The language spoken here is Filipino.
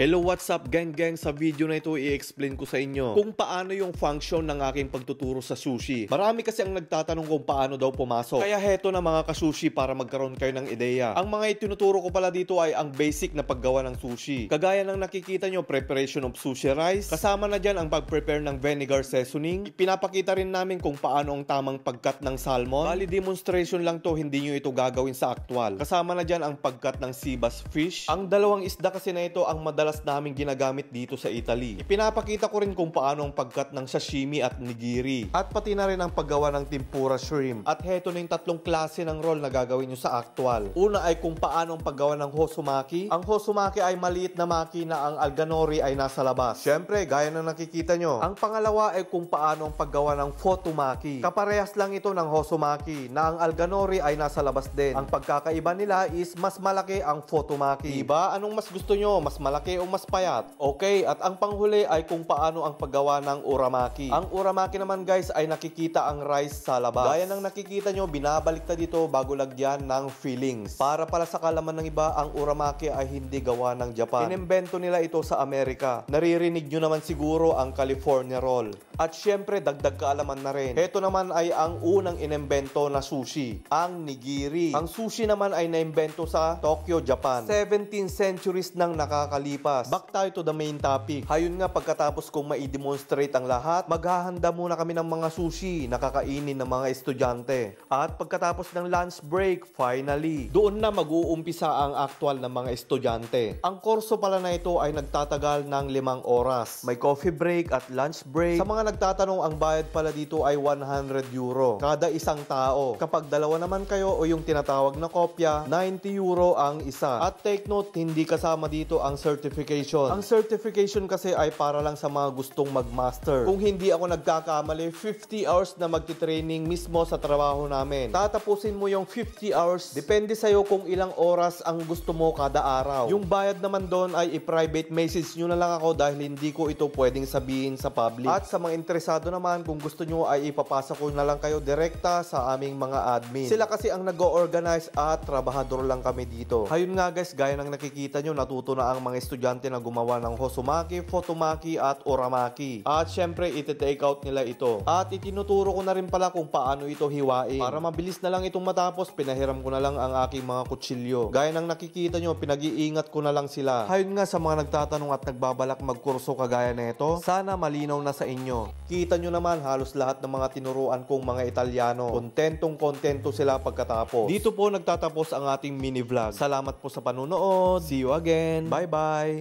Hello, what's up gang? Sa video na ito i-explain ko sa inyo kung paano yung function ng aking pagtuturo sa sushi. Marami kasi ang nagtatanong kung paano daw pumasok. Kaya heto na mga ka-sushi para magkaroon kayo ng ideya. Ang mga itinuturo ko pala dito ay ang basic na paggawa ng sushi. Kagaya ng nakikita nyo, preparation of sushi rice. Kasama na dyan ang pag-prepare ng vinegar seasoning. Pinapakita rin namin kung paano ang tamang pagkat ng salmon. Bali demonstration lang to, hindi nyo ito gagawin sa actual. Kasama na dyan ang pagkat ng sea bass fish. Ang dalawang isda kasi na ito ang madalas namin ginagamit dito sa Italy. Ipinapakita ko rin kung paano ang pagkat ng sashimi at nigiri. At pati na rin ang paggawa ng tempura shrimp. At heto na yung tatlong klase ng roll na gagawin nyo sa actual. Una ay kung paano ang paggawa ng hosumaki. Ang hosumaki ay maliit na maki na ang alganori ay nasa labas. Syempre, gaya na nakikita nyo. Ang pangalawa ay kung paano ang paggawa ng fotomaki. Kaparehas lang ito ng hosumaki na ang alganori ay nasa labas din. Ang pagkakaiba nila is mas malaki ang fotomaki. Diba? Anong mas gusto nyo? Mas malaki o mas payat? Okay, at ang panghuli ay kung paano ang paggawa ng uramaki. Ang uramaki naman guys ay nakikita ang rice sa labas. Gaya ng nakikita nyo, binabaliktad dito bago lagyan ng fillings. Para pala sa kalaman ng iba, ang uramaki ay hindi gawa ng Japan. Inimbento nila ito sa Amerika. Naririnig nyo naman siguro ang California roll. At syempre, dagdag kaalaman na rin. Ito naman ay ang unang inimbento na sushi, ang nigiri. Ang sushi naman ay naimbento sa Tokyo, Japan. 17th centuries nang nakakalipas. Back tayo to the main topic. Hayun nga, pagkatapos kong ma-demonstrate ang lahat, maghahanda muna kami ng mga sushi na kakainin ng mga estudyante. At pagkatapos ng lunch break, finally, doon na mag-uumpisa ang actual ng mga estudyante. Ang kurso pala na ito ay nagtatagal ng 5 oras. May coffee break at lunch break. Sa mga nagtatanong, ang bayad pala dito ay 100 euro kada isang tao. Kapag dalawa naman kayo o yung tinatawag na kopya, 90 euro ang isa. At take note, hindi kasama dito ang certification. Ang certification kasi ay para lang sa mga gustong mag-master. Kung hindi ako nagkakamali, 50 hours na magti-training mismo sa trabaho namin. Tatapusin mo yung 50 hours. Depende sa'yo kung ilang oras ang gusto mo kada araw. Yung bayad naman doon ay i-private message nyo na lang ako dahil hindi ko ito pwedeng sabihin sa public. At sa mga interesado naman, kung gusto nyo ay ipapasa ko na lang kayo direkta sa aming mga admin. Sila kasi ang nag-o-organize at trabahador lang kami dito. Hayun nga guys, gaya ng nakikita nyo, natuto na ang mga estudyante na gumawa ng hosumaki, fotomaki at uramaki. At syempre, iti-take out nila ito. At itinuturo ko na rin pala kung paano ito hiwain. Para mabilis na lang itong matapos, pinahiram ko na lang ang aking mga kutsilyo. Gaya ng nakikita nyo, pinag-iingat ko na lang sila. Hayun nga sa mga nagtatanong at nagbabalak magkurso kagaya na ito, sana malinaw na sa inyo. Kita nyo naman, halos lahat ng mga tinuruan kong mga Italyano, kontentong-kontento sila pagkatapos. Dito po nagtatapos ang ating mini vlog. Salamat po sa panunood. See you again. Bye-bye.